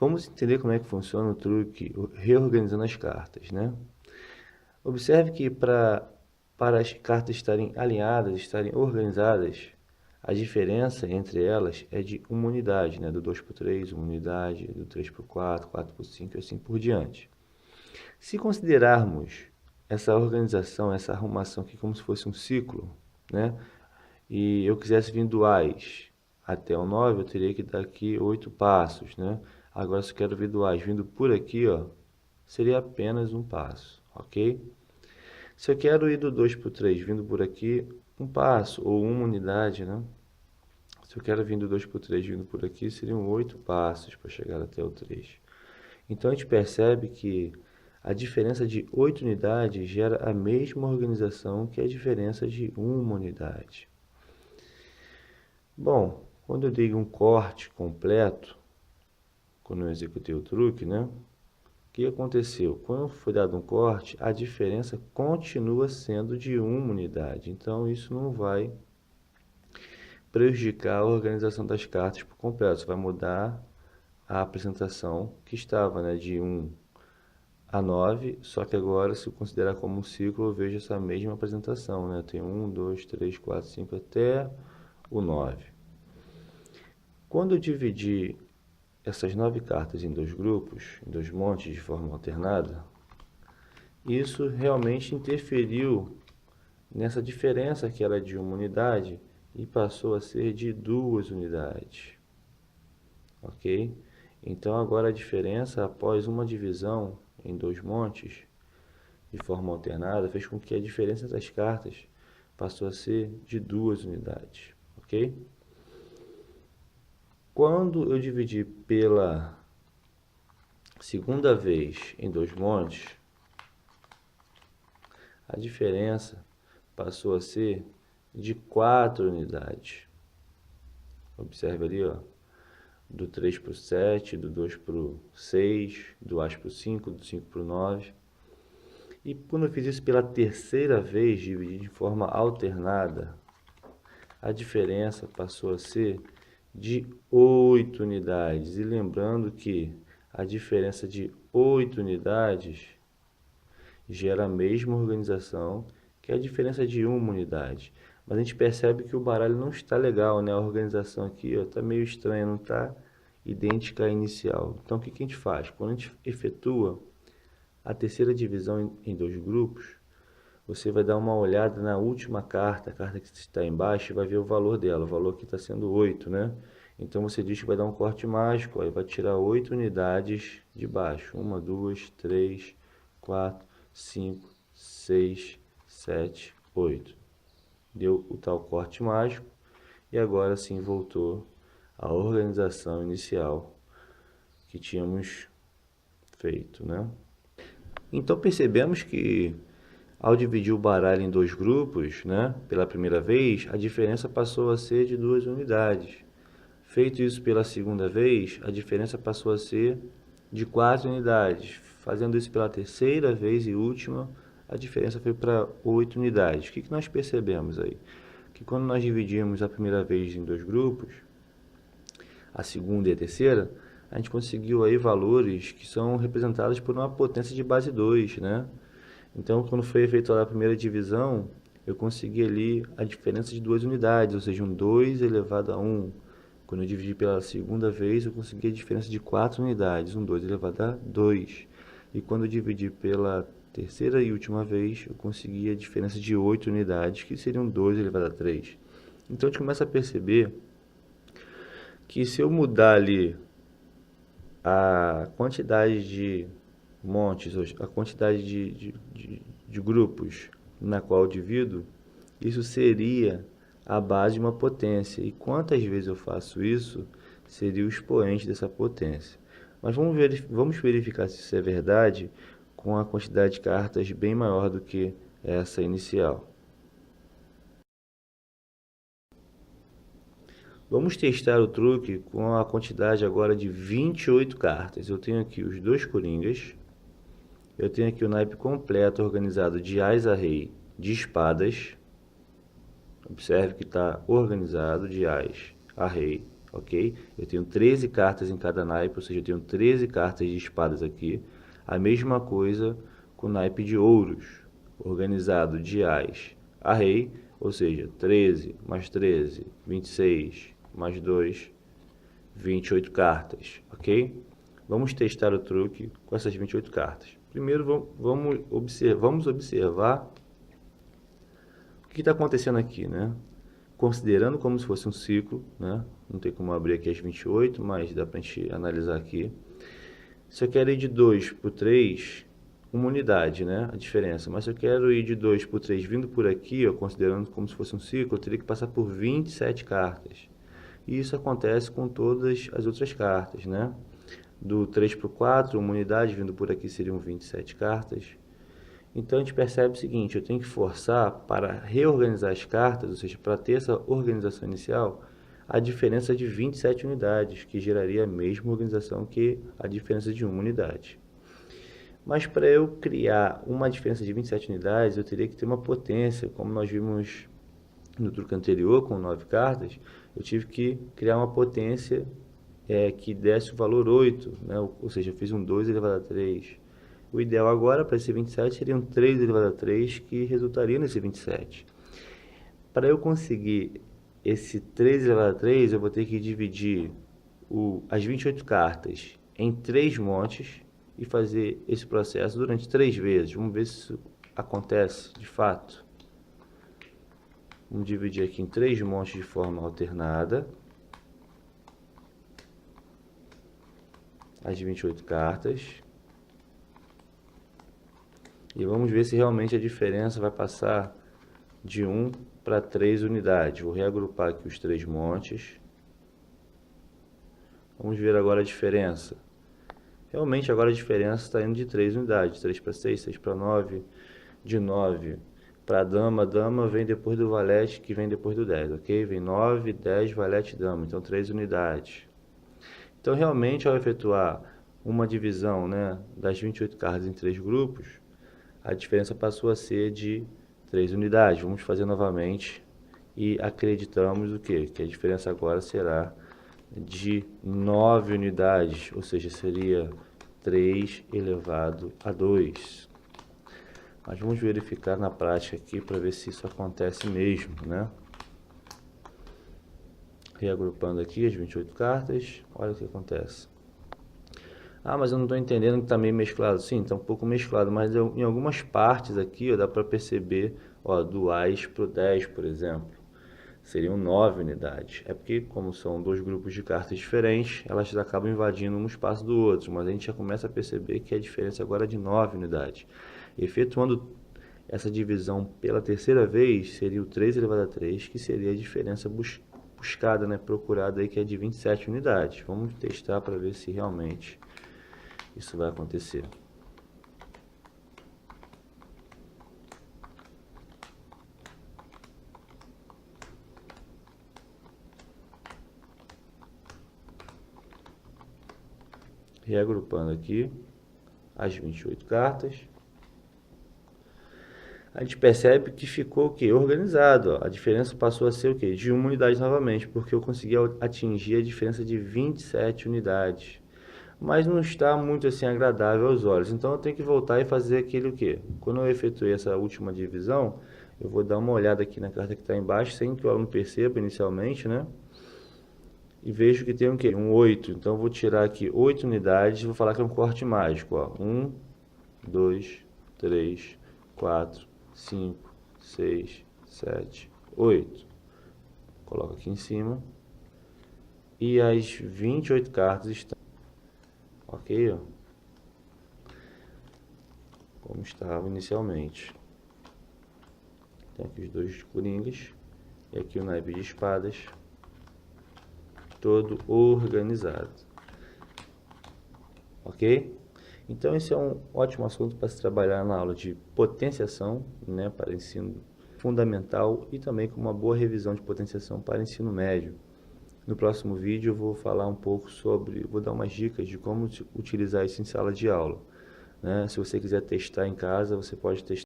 Vamos entender como é que funciona o truque reorganizando as cartas, né? Observe que para as cartas estarem alinhadas, estarem organizadas, a diferença entre elas é de uma unidade, né? Do 2 por 3, uma unidade, do 3 por 4, 4 por 5 e assim por diante. Se considerarmos essa organização, essa arrumação aqui como se fosse um ciclo, né? E eu quisesse vir do Ás até o 9, eu teria que dar aqui 8 passos, né? Agora, se eu quero vir do Ás vindo por aqui, ó, seria apenas um passo, ok? Se eu quero ir do 2 para o 3 vindo por aqui, um passo ou uma unidade, né? Se eu quero vir do 2 para o 3 vindo por aqui, seriam 8 passos para chegar até o 3. Então, a gente percebe que a diferença de 8 unidades gera a mesma organização que a diferença de uma unidade. Bom, quando eu dei um corte completo, quando eu executei o truque, né? O que aconteceu? Quando foi dado um corte, a diferença continua sendo de uma unidade. Então, isso não vai prejudicar a organização das cartas por completo. Isso vai mudar a apresentação que estava, né, de 1 a 9, só que agora, se eu considerar como um ciclo, eu vejo essa mesma apresentação, né? Tem 1, 2, 3, 4, 5 até o 9. Quando eu dividir essas 9 cartas em dois grupos, em dois montes de forma alternada, isso realmente interferiu nessa diferença que era de uma unidade e passou a ser de 2 unidades, ok? Então agora a diferença após uma divisão em dois montes de forma alternada fez com que a diferença das cartas passou a ser de 2 unidades, ok? Quando eu dividi pela segunda vez em dois montes, a diferença passou a ser de 4 unidades. Observe ali, ó, do 3 para o 7, do 2 para o 6, do Ás para o 5, do 5 para o 9. E quando eu fiz isso pela terceira vez, dividido de forma alternada, a diferença passou a ser de 8 unidades. E lembrando que a diferença de 8 unidades gera a mesma organização que a diferença de uma unidade. Mas a gente percebe que o baralho não está legal, né? A organização aqui está meio estranha, não está idêntica à inicial. Então, o que a gente faz? Quando a gente efetua a terceira divisão em dois grupos, você vai dar uma olhada na última carta, a carta que está embaixo, e vai ver o valor dela. O valor aqui está sendo 8, né? Então, você diz que vai dar um corte mágico, aí vai tirar 8 unidades de baixo. 1, 2, 3, 4, 5, 6, 7, 8. Deu o tal corte mágico e agora sim voltou à organização inicial que tínhamos feito, né? Então percebemos que ao dividir o baralho em dois grupos, né, pela primeira vez, a diferença passou a ser de 2 unidades. Feito isso pela segunda vez, a diferença passou a ser de 4 unidades. Fazendo isso pela terceira vez e última, a diferença foi para 8 unidades. O que nós percebemos aí? Que quando nós dividimos a primeira vez em dois grupos, a segunda e a terceira, a gente conseguiu aí valores que são representados por uma potência de base 2, né? Então, quando foi efetuada a primeira divisão, eu consegui ali a diferença de 2 unidades, ou seja, um 2 elevado a 1. Quando eu dividi pela segunda vez, eu consegui a diferença de 4 unidades, um 2 elevado a 2. E quando eu dividi pela terceira e última vez, eu consegui a diferença de 8 unidades, que seriam 2 elevado a 3. Então, a gente começa a perceber que se eu mudar ali a quantidade de montes, a quantidade de grupos na qual eu divido, isso seria a base de uma potência. E quantas vezes eu faço isso, seria o expoente dessa potência. Mas vamos verificar se isso é verdade com a quantidade de cartas bem maior do que essa inicial. Vamos testar o truque com a quantidade agora de 28 cartas. Eu tenho aqui os dois coringas. Eu tenho aqui o naipe completo organizado de Ás a Rei de espadas. Observe que está organizado de Ás a Rei. ok? Eu tenho 13 cartas em cada naipe, ou seja, eu tenho 13 cartas de espadas aqui. A mesma coisa com o naipe de ouros, organizado de ás a rei, ou seja, 13 mais 13, 26, mais 2, 28 cartas, ok? Vamos testar o truque com essas 28 cartas. Primeiro, vamos observar o que está acontecendo aqui, né? Considerando como se fosse um ciclo, né? Não tem como abrir aqui as 28, mas dá para a gente analisar aqui. Se eu quero ir de 2 para o 3, uma unidade, né? A diferença. Mas se eu quero ir de 2 para o 3 vindo por aqui, ó, considerando como se fosse um ciclo, eu teria que passar por 27 cartas. E isso acontece com todas as outras cartas, né? Do 3 para o 4, uma unidade vindo por aqui seriam 27 cartas. Então a gente percebe o seguinte, eu tenho que forçar para reorganizar as cartas, ou seja, para ter essa organização inicial, a diferença de 27 unidades, que geraria a mesma organização que a diferença de uma unidade. Mas para eu criar uma diferença de 27 unidades, eu teria que ter uma potência, como nós vimos no truque anterior, com 9 cartas, eu tive que criar uma potência que desse o valor 8, né? Ou seja, eu fiz um 2 elevado a 3. O ideal agora para esse 27 seria um 3 elevado a 3, que resultaria nesse 27. Para eu conseguir esse 3 elevado a 3, eu vou ter que dividir as 28 cartas em 3 montes e fazer esse processo durante 3 vezes. Vamos ver se isso acontece de fato. Vamos dividir aqui em 3 montes de forma alternada as 28 cartas. E vamos ver se realmente a diferença vai passar de 1 para 3 unidades. Vou reagrupar aqui os 3 montes. Vamos ver agora a diferença. Realmente agora a diferença está indo de 3 unidades. 3 para 6, 6 para 9, de 9 para dama. Dama vem depois do valete, que vem depois do 10, ok? Vem 9, 10, valete, dama. Então 3 unidades. Então realmente ao efetuar uma divisão, né, das 28 cartas em 3 grupos, a diferença passou a ser de 3 unidades. Vamos fazer novamente e acreditamos o quê? Que a diferença agora será de 9 unidades, ou seja, seria 3 elevado a 2. Mas vamos verificar na prática aqui para ver se isso acontece mesmo, né? Reagrupando aqui as 28 cartas, olha o que acontece. Ah, mas eu não estou entendendo que está meio mesclado. Sim, está um pouco mesclado, mas em algumas partes aqui ó, dá para perceber, ó, do ás para o 10, por exemplo. Seriam 9 unidades. É porque, como são 2 grupos de cartas diferentes, elas acabam invadindo um espaço do outro, mas a gente já começa a perceber que a diferença agora é de 9 unidades. Efetuando essa divisão pela terceira vez, seria o 3 elevado a 3, que seria a diferença buscada, né, procurada aí, que é de 27 unidades. Vamos testar para ver se realmente isso vai acontecer. Reagrupando aqui as 28 cartas, a gente percebe que ficou o quê? Organizado. Ó. A diferença passou a ser o quê? De uma unidade novamente, porque eu consegui atingir a diferença de 27 unidades. Mas não está muito assim agradável aos olhos. Então eu tenho que voltar e fazer aquele o quê? Quando eu efetuei essa última divisão, eu vou dar uma olhada aqui na carta que está embaixo, sem que o aluno perceba inicialmente, né? E vejo que tem um quê? Um 8. Então eu vou tirar aqui 8 unidades e vou falar que é um corte mágico. Ó. 1, 2, 3, 4, 5, 6, 7, 8. Coloco aqui em cima. E as 28 cartas estão... Ok? Ó. Como estava inicialmente. Tem aqui os 2 coringas. E aqui o naipe de espadas. Todo organizado. Ok? Então esse é um ótimo assunto para se trabalhar na aula de potenciação, né, para ensino fundamental e também com uma boa revisão de potenciação para ensino médio. No próximo vídeo eu vou falar um pouco sobre, vou dar umas dicas de como utilizar isso em sala de aula, né? Se você quiser testar em casa, você pode testar